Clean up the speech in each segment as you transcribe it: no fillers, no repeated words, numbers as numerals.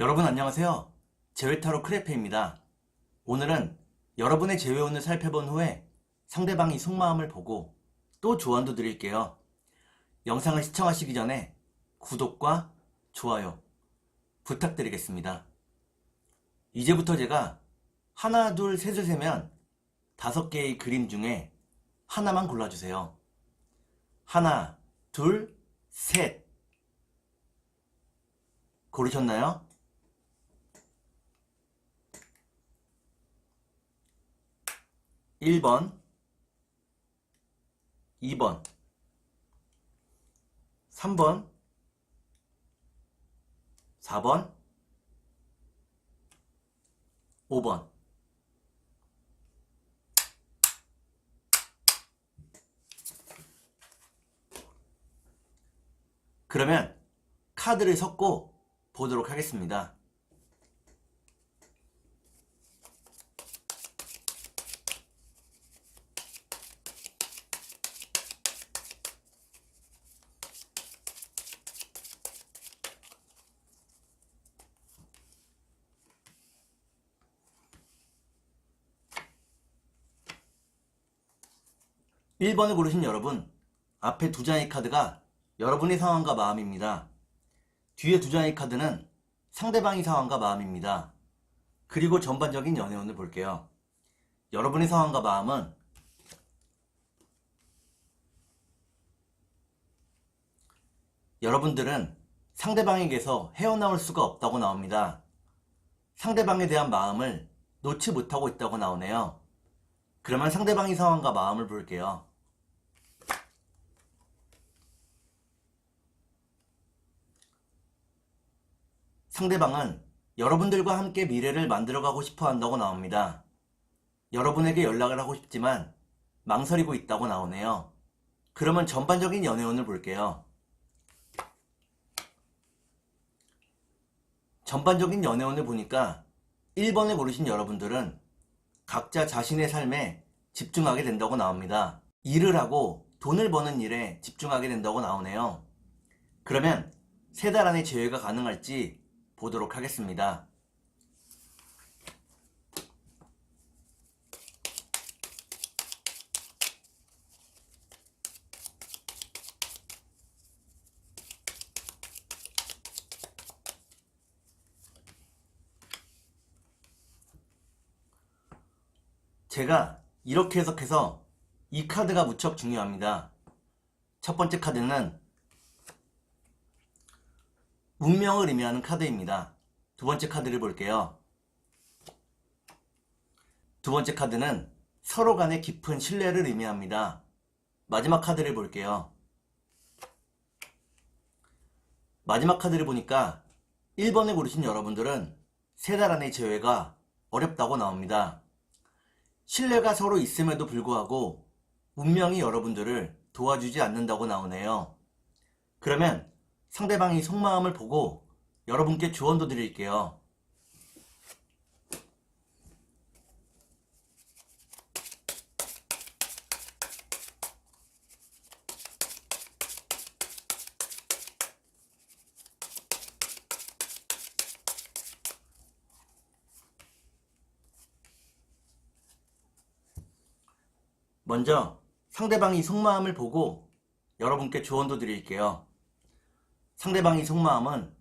여러분 안녕하세요. 제외타로 크레페입니다. 오늘은 여러분의 제외운을 살펴본 후에 상대방이 속마음을 보고 또 조언도 드릴게요. 영상을 시청하시기 전에 구독과 좋아요 부탁드리겠습니다. 이제부터 제가 하나, 둘, 셋을 세면 5개의 그림 중에 하나만 골라주세요. 하나, 둘, 셋. 고르셨나요? 1번, 2번, 3번, 4번, 5번. 그러면 카드를 섞고 보도록 하겠습니다. (1) 번을 고르신 여러분, 앞에 2장의 카드가 여러분의 상황과 마음입니다. 뒤에 2장의 카드는 상대방의 상황과 마음입니다. 그리고 전반적인 연애운을 볼게요. 여러분의 상황과 마음은 여러분들은 상대방에게서 헤어나올 수가 없다고 나옵니다. 상대방에 대한 마음을 놓지 못하고 있다고 나오네요. 그러면 상대방의 상황과 마음을 볼게요. 상대방은 여러분들과 함께 미래를 만들어가고 싶어 한다고 나옵니다. 여러분에게 연락을 하고 싶지만 망설이고 있다고 나오네요. 그러면 전반적인 연애운을 볼게요. 전반적인 연애운을 보니까 1번을 고르신 여러분들은 각자 자신의 삶에 집중하게 된다고 나옵니다. 일을 하고 돈을 버는 일에 집중하게 된다고 나오네요. 그러면 3달 안에 재회가 가능할지 보도록 하겠습니다. 제가 이렇게 해석해서 이 카드가 무척 중요합니다. 첫 번째 카드는 운명을 의미하는 카드입니다. 두 번째 카드를 볼게요. 두 번째 카드는 서로 간의 깊은 신뢰를 의미합니다. 마지막 카드를 볼게요. 마지막 카드를 보니까 1번을 고르신 여러분들은 3달 안의 재회가 어렵다고 나옵니다. 신뢰가 서로 있음에도 불구하고 운명이 여러분들을 도와주지 않는다고 나오네요. 그러면 상대방이 속마음을 보고 여러분께 조언도 드릴게요. 먼저 상대방이 속마음을 보고 여러분께 조언도 드릴게요. 상대방의 속마음은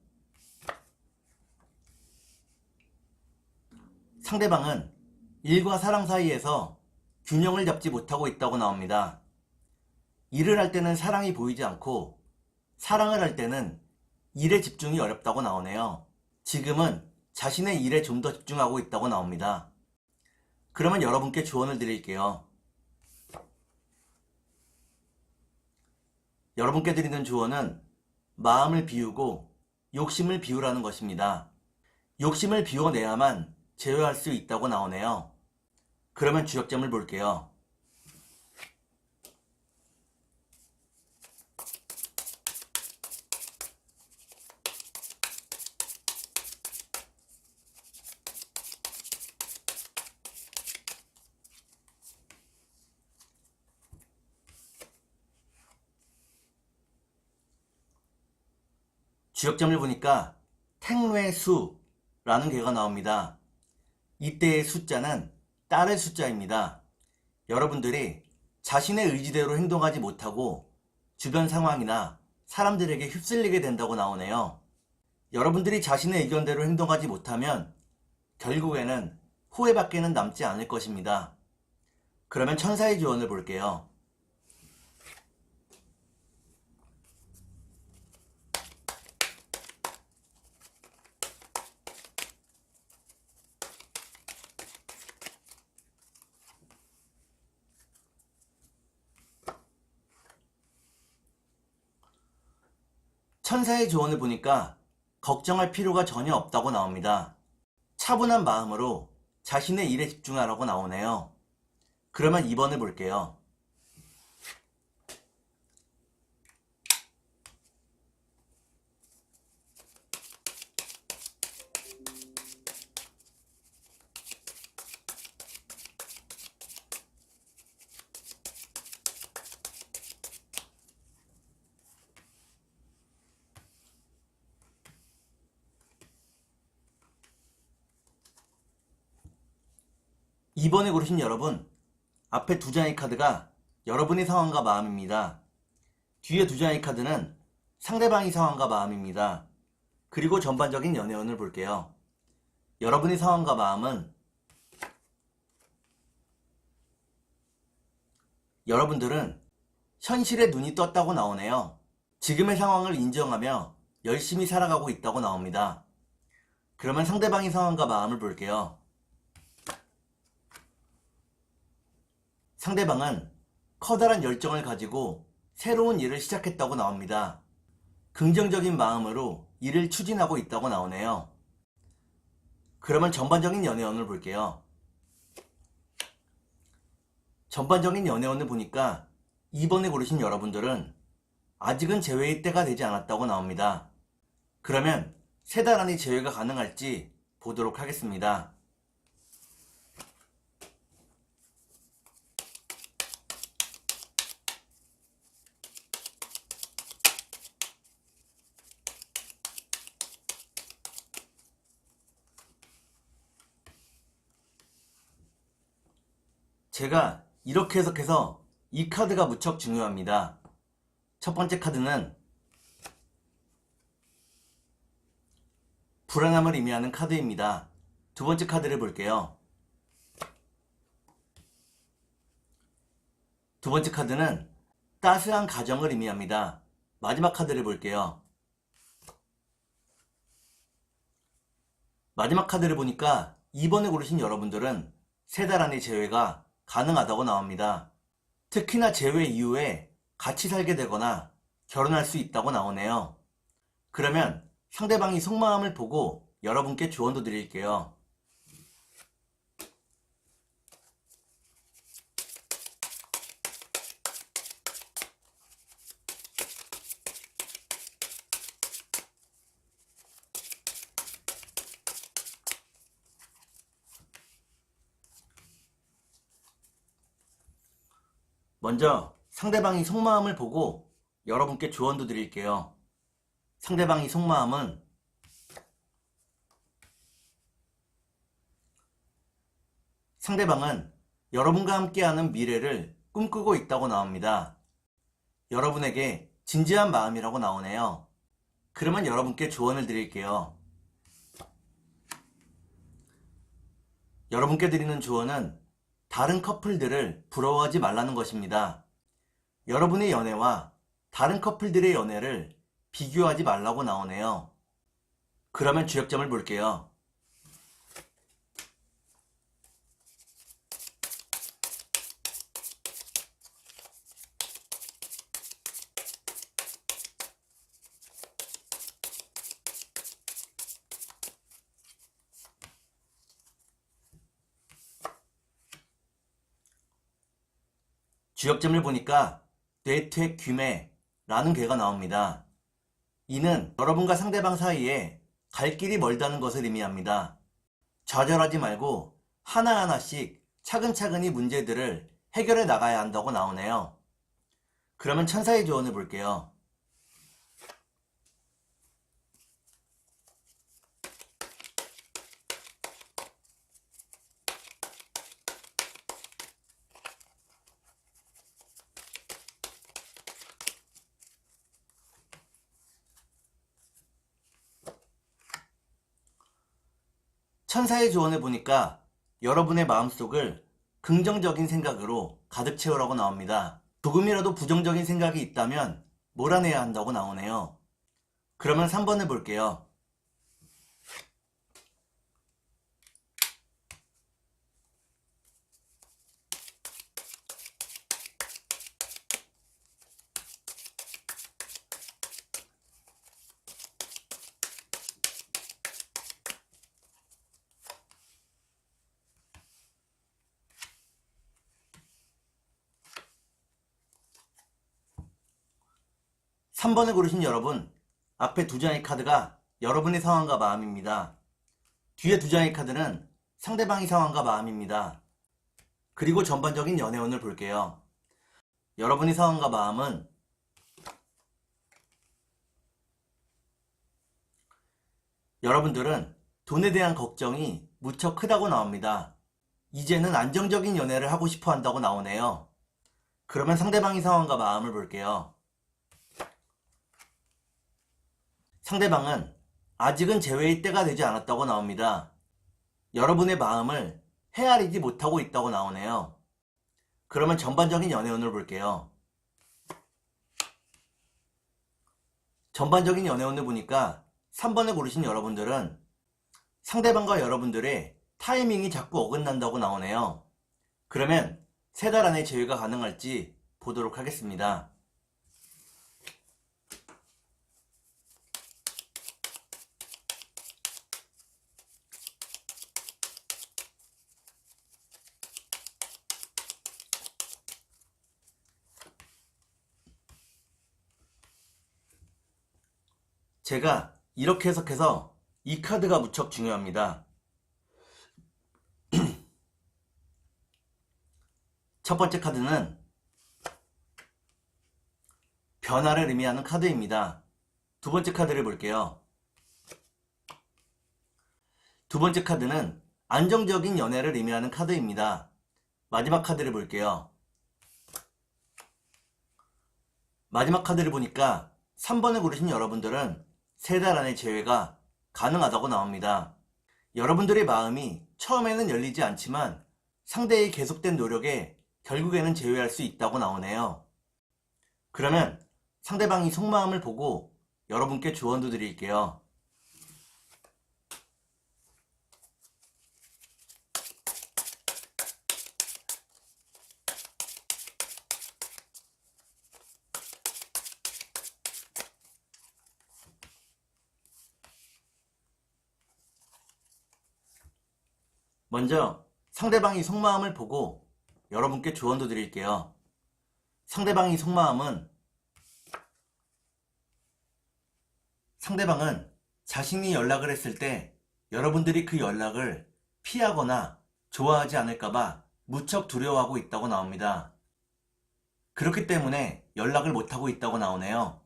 상대방은 일과 사랑 사이에서 균형을 잡지 못하고 있다고 나옵니다. 일을 할 때는 사랑이 보이지 않고 사랑을 할 때는 일에 집중이 어렵다고 나오네요. 지금은 자신의 일에 좀 더 집중하고 있다고 나옵니다. 그러면 여러분께 조언을 드릴게요. 여러분께 드리는 조언은 마음을 비우고 욕심을 비우라는 것입니다. 욕심을 비워내야만 제어할 수 있다고 나오네요. 그러면 주역점을 볼게요. 주역점을 보니까 택뇌수, 라는 개가 나옵니다. 이때의 숫자는 딸의 숫자입니다. 여러분들이 자신의 의지대로 행동하지 못하고 주변 상황이나 사람들에게 휩쓸리게 된다고 나오네요. 여러분들이 자신의 의견대로 행동하지 못하면 결국에는 후회밖에는 남지 않을 것입니다. 그러면 천사의 조언을 볼게요. 천사의 조언을 보니까 걱정할 필요가 전혀 없다고 나옵니다. 차분한 마음으로 자신의 일에 집중하라고 나오네요. 그러면 2번을 볼게요. 이번에 고르신 여러분, 앞에 두 장의 카드가 여러분의 상황과 마음입니다. 뒤에 두 장의 카드는 상대방의 상황과 마음입니다. 그리고 전반적인 연애운을 볼게요. 여러분의 상황과 마음은 여러분들은 현실에 눈이 떴다고 나오네요. 지금의 상황을 인정하며 열심히 살아가고 있다고 나옵니다. 그러면 상대방의 상황과 마음을 볼게요. 상대방은 커다란 열정을 가지고 새로운 일을 시작했다고 나옵니다. 긍정적인 마음으로 일을 추진하고 있다고 나오네요. 그러면 전반적인 연애운을 볼게요. 전반적인 연애운을 보니까 2번에 고르신 여러분들은 아직은 재회의 때가 되지 않았다고 나옵니다. 그러면 3달 안에 재회가 가능할지 보도록 하겠습니다. 제가 이렇게 해석해서 이 카드가 무척 중요합니다. 첫 번째 카드는 불안함을 의미하는 카드입니다. 두 번째 카드를 볼게요. 두 번째 카드는 따스한 가정을 의미합니다. 마지막 카드를 볼게요. 마지막 카드를 보니까 2번에 고르신 여러분들은 3달 안에 재회가 가능하다고 나옵니다. 특히나 재회 이후에 같이 살게 되거나 결혼할 수 있다고 나오네요. 그러면 상대방이 속마음을 보고 여러분께 조언도 드릴게요. 먼저 상대방이 속마음을 보고 여러분께 조언도 드릴게요. 상대방이 속마음은 상대방은 여러분과 함께하는 미래를 꿈꾸고 있다고 나옵니다. 여러분에게 진지한 마음이라고 나오네요. 그러면 여러분께 조언을 드릴게요. 여러분께 드리는 조언은 다른 커플들을 부러워하지 말라는 것입니다. 여러분의 연애와 다른 커플들의 연애를 비교하지 말라고 나오네요. 그러면 주역점을 볼게요. 주역점을 보니까 뇌퇴귀매라는 괴가 나옵니다. 이는 여러분과 상대방 사이에 갈 길이 멀다는 것을 의미합니다. 좌절하지 말고 하나하나씩 차근차근히 문제들을 해결해 나가야 한다고 나오네요. 그러면 천사의 조언을 볼게요. 천사의 조언을 보니까 여러분의 마음속을 긍정적인 생각으로 가득 채우라고 나옵니다. 조금이라도 부정적인 생각이 있다면 몰아내야 한다고 나오네요. 그러면 3번을 볼게요. 3번을 고르신 여러분, 앞에 두 장의 카드가 여러분의 상황과 마음입니다. 뒤에 두 장의 카드는 상대방의 상황과 마음입니다. 그리고 전반적인 연애운을 볼게요. 여러분의 상황과 마음은 여러분들은 돈에 대한 걱정이 무척 크다고 나옵니다. 이제는 안정적인 연애를 하고 싶어 한다고 나오네요. 그러면 상대방의 상황과 마음을 볼게요. 상대방은 아직은 재회의 때가 되지 않았다고 나옵니다. 여러분의 마음을 헤아리지 못하고 있다고 나오네요. 그러면 전반적인 연애운을 볼게요. 전반적인 연애운을 보니까 3번을 고르신 여러분들은 상대방과 여러분들의 타이밍이 자꾸 어긋난다고 나오네요. 그러면 3달 안에 재회가 가능할지 보도록 하겠습니다. 제가 이렇게 해석해서 이 카드가 무척 중요합니다. 첫 번째 카드는 변화를 의미하는 카드입니다. 두 번째 카드를 볼게요. 두 번째 카드는 안정적인 연애를 의미하는 카드입니다. 마지막 카드를 볼게요. 마지막 카드를 보니까 3번을 고르신 여러분들은 3달 안에 재회가 가능하다고 나옵니다. 여러분들의 마음이 처음에는 열리지 않지만 상대의 계속된 노력에 결국에는 재회할 수 있다고 나오네요. 그러면 상대방이 속마음을 보고 여러분께 조언도 드릴게요. 먼저 상대방이 속마음을 보고 여러분께 조언도 드릴게요. 상대방은 자신이 연락을 했을 때 여러분들이 그 연락을 피하거나 좋아하지 않을까봐 무척 두려워하고 있다고 나옵니다. 그렇기 때문에 연락을 못하고 있다고 나오네요.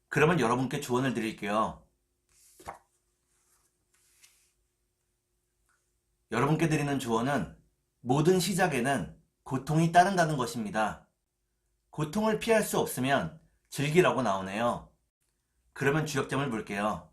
그러면 여러분께 조언을 드릴게요. 여러분께 드리는 조언은 모든 시작에는 고통이 따른다는 것입니다. 고통을 피할 수 없으면 즐기라고 나오네요. 그러면 주역점을 볼게요.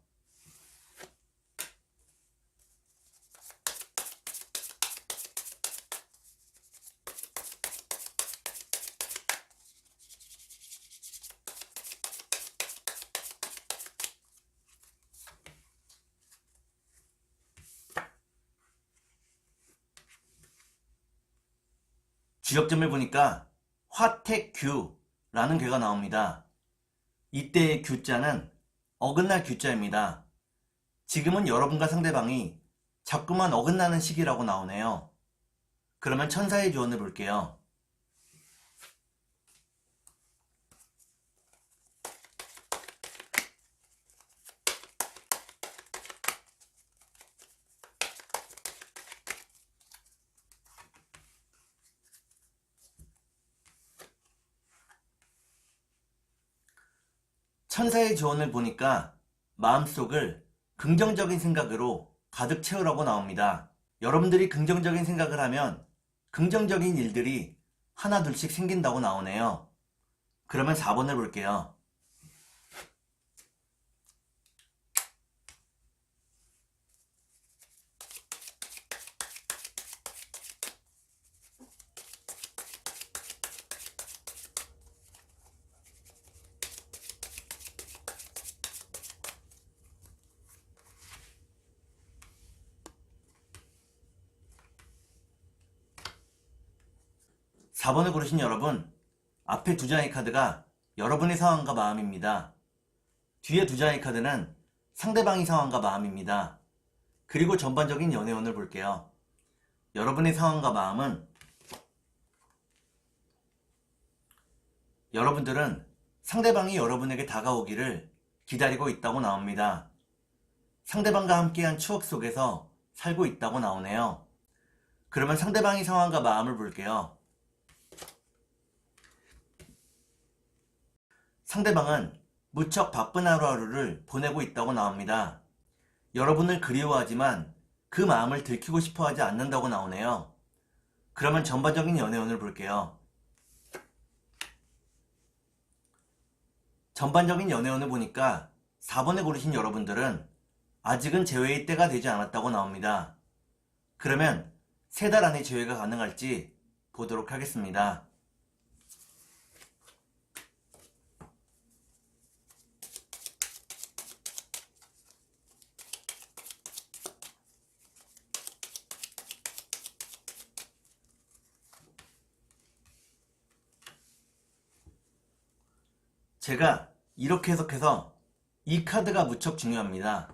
주역점을 보니까 화택규라는 괴가 나옵니다. 이때의 규자는 어긋날 규자입니다. 지금은 여러분과 상대방이 자꾸만 어긋나는 시기라고 나오네요. 그러면 천사의 조언을 볼게요. 천사의 조언을 보니까 마음속을 긍정적인 생각으로 가득 채우라고 나옵니다. 여러분들이 긍정적인 생각을 하면 긍정적인 일들이 하나 둘씩 생긴다고 나오네요. 그러면 4번을 볼게요. 4번을 고르신 여러분, 앞에 두 장의 카드가 여러분의 상황과 마음입니다. 뒤에 두 장의 카드는 상대방의 상황과 마음입니다. 그리고 전반적인 연애운을 볼게요. 여러분의 상황과 마음은 여러분들은 상대방이 여러분에게 다가오기를 기다리고 있다고 나옵니다. 상대방과 함께한 추억 속에서 살고 있다고 나오네요. 그러면 상대방의 상황과 마음을 볼게요. 상대방은 무척 바쁜 하루하루를 보내고 있다고 나옵니다. 여러분을 그리워하지만 그 마음을 들키고 싶어 하지 않는다고 나오네요. 그러면 전반적인 연애운을 볼게요. 전반적인 연애운을 보니까 4번에 고르신 여러분들은 아직은 재회의 때가 되지 않았다고 나옵니다. 그러면 3달 안에 재회가 가능할지 보도록 하겠습니다. 제가 이렇게 해석해서 이 카드가 무척 중요합니다.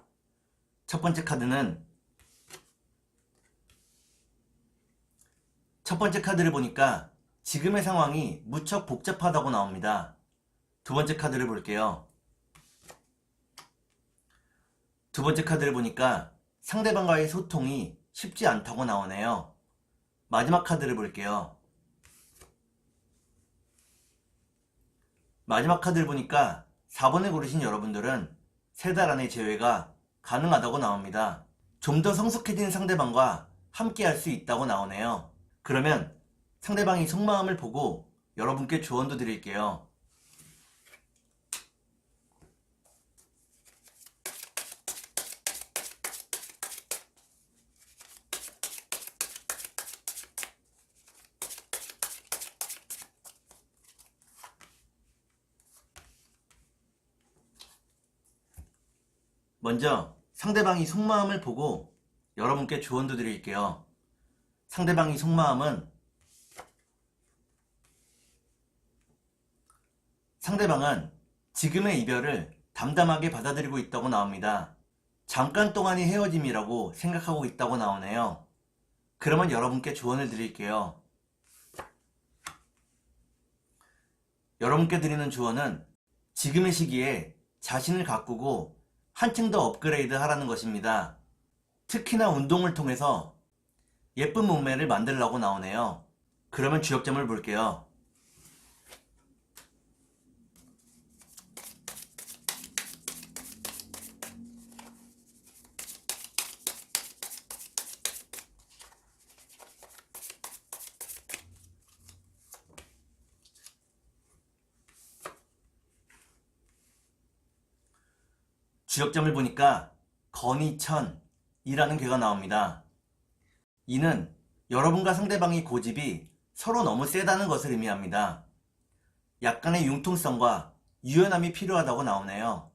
첫 번째 카드를 보니까 지금의 상황이 무척 복잡하다고 나옵니다. 두 번째 카드를 볼게요. 두 번째 카드를 보니까 상대방과의 소통이 쉽지 않다고 나오네요. 마지막 카드를 볼게요. 마지막 카드를 보니까 4번을 고르신 여러분들은 3달 안에 재회가 가능하다고 나옵니다. 좀 더 성숙해진 상대방과 함께 할 수 있다고 나오네요. 그러면 상대방이 속마음을 보고 여러분께 조언도 드릴게요. 먼저 상대방이 속마음을 보고 여러분께 조언도 드릴게요. 상대방의 속마음은 상대방은 지금의 이별을 담담하게 받아들이고 있다고 나옵니다. 잠깐 동안의 헤어짐이라고 생각하고 있다고 나오네요. 그러면 여러분께 조언을 드릴게요. 여러분께 드리는 조언은 지금의 시기에 자신을 가꾸고 한층 더 업그레이드 하라는 것입니다. 특히나 운동을 통해서 예쁜 몸매를 만들라고 나오네요. 그러면 주역점을 볼게요. 주역점을 보니까 건이천이라는 괴가 나옵니다. 이는 여러분과 상대방의 고집이 서로 너무 세다는 것을 의미합니다. 약간의 융통성과 유연함이 필요하다고 나오네요.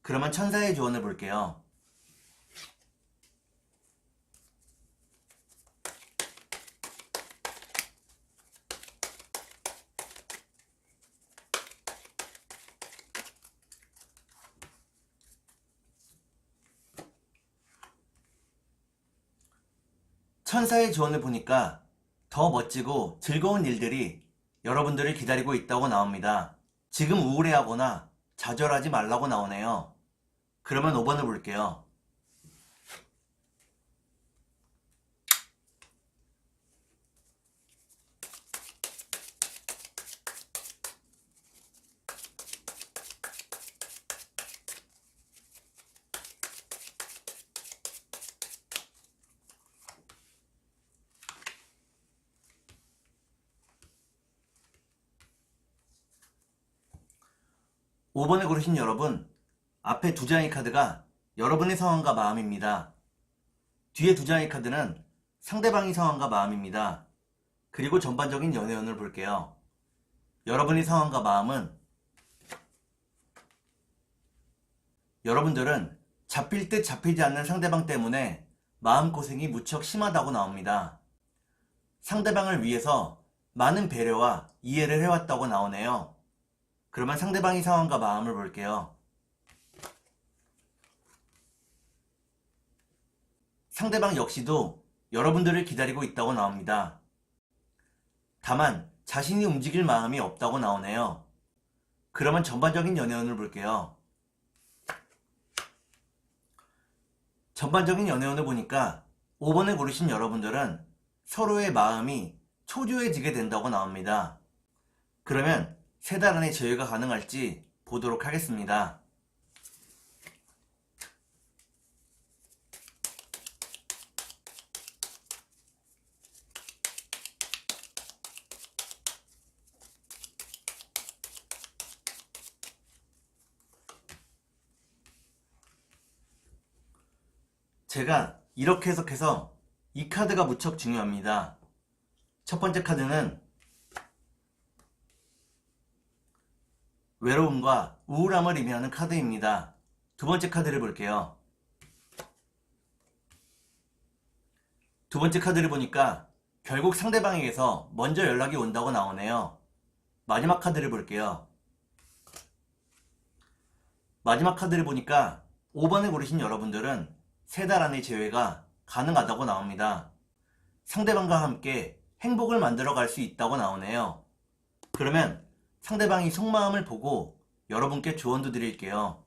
그러면 천사의 조언을 볼게요. 천사의 조언을 보니까 더 멋지고 즐거운 일들이 여러분들을 기다리고 있다고 나옵니다. 지금 우울해하거나 좌절하지 말라고 나오네요. 그러면 5번을 볼게요. 오 5번을 고르신 여러분, 앞에 두 장의 카드가 여러분의 상황과 마음입니다. 뒤에 두 장의 카드는 상대방의 상황과 마음입니다. 그리고 전반적인 연애운을 볼게요. 여러분의 상황과 마음은 여러분들은 잡힐 듯 잡히지 않는 상대방 때문에 마음고생이 무척 심하다고 나옵니다. 상대방을 위해서 많은 배려와 이해를 해왔다고 나오네요. 그러면 상대방의 상황과 마음을 볼게요. 상대방 역시도 여러분들을 기다리고 있다고 나옵니다. 다만 자신이 움직일 마음이 없다고 나오네요. 그러면 전반적인 연애운을 볼게요. 전반적인 연애운을 보니까 5번을 고르신 여러분들은 서로의 마음이 초조해지게 된다고 나옵니다. 그러면 3달 안에 제외가 가능할지 보도록 하겠습니다. 제가 이렇게 해석해서 이 카드가 무척 중요합니다. 첫 번째 카드는 외로움과 우울함을 의미하는 카드입니다. 두 번째 카드를 볼게요. 두 번째 카드를 보니까 결국 상대방에게서 먼저 연락이 온다고 나오네요. 마지막 카드를 볼게요. 마지막 카드를 보니까 5번을 고르신 여러분들은 3달 안의 재회가 가능하다고 나옵니다. 상대방과 함께 행복을 만들어 갈 수 있다고 나오네요. 그러면 상대방이 속마음을 보고 여러분께 조언도 드릴게요.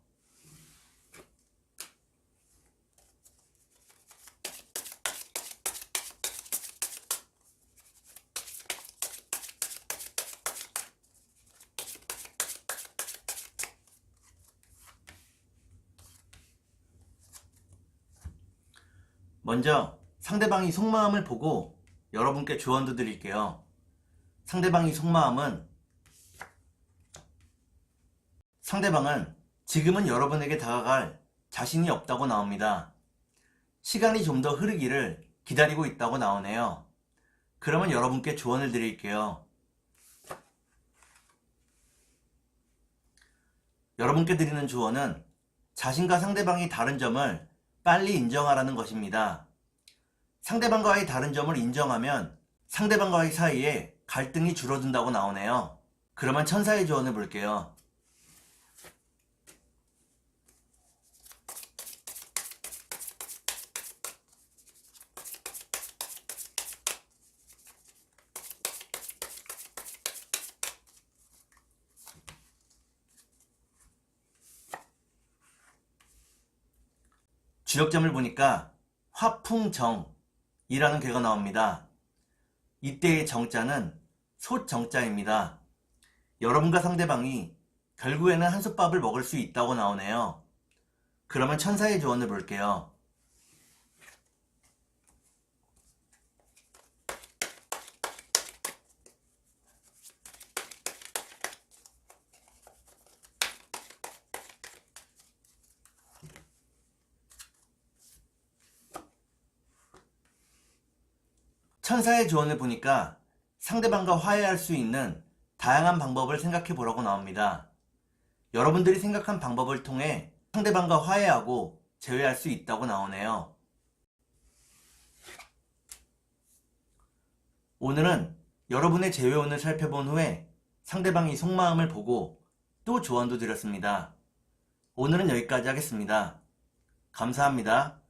먼저 상대방이 속마음을 보고 여러분께 조언도 드릴게요. 상대방이 속마음은 상대방은 지금은 여러분에게 다가갈 자신이 없다고 나옵니다. 시간이 좀 더 흐르기를 기다리고 있다고 나오네요. 그러면 여러분께 조언을 드릴게요. 여러분께 드리는 조언은 자신과 상대방이 다른 점을 빨리 인정하라는 것입니다. 상대방과의 다른 점을 인정하면 상대방과의 사이에 갈등이 줄어든다고 나오네요. 그러면 천사의 조언을 볼게요. 주력점을 보니까 화풍정이라는 괴가 나옵니다. 이때의 정자는 솥정자입니다. 여러분과 상대방이 결국에는 한솥밥을 먹을 수 있다고 나오네요. 그러면 천사의 조언을 볼게요. 천사의 조언을 보니까 상대방과 화해할 수 있는 다양한 방법을 생각해 보라고 나옵니다. 여러분들이 생각한 방법을 통해 상대방과 화해하고 재회할 수 있다고 나오네요. 오늘은 여러분의 재회운을 살펴본 후에 상대방이 속마음을 보고 또 조언도 드렸습니다. 오늘은 여기까지 하겠습니다. 감사합니다.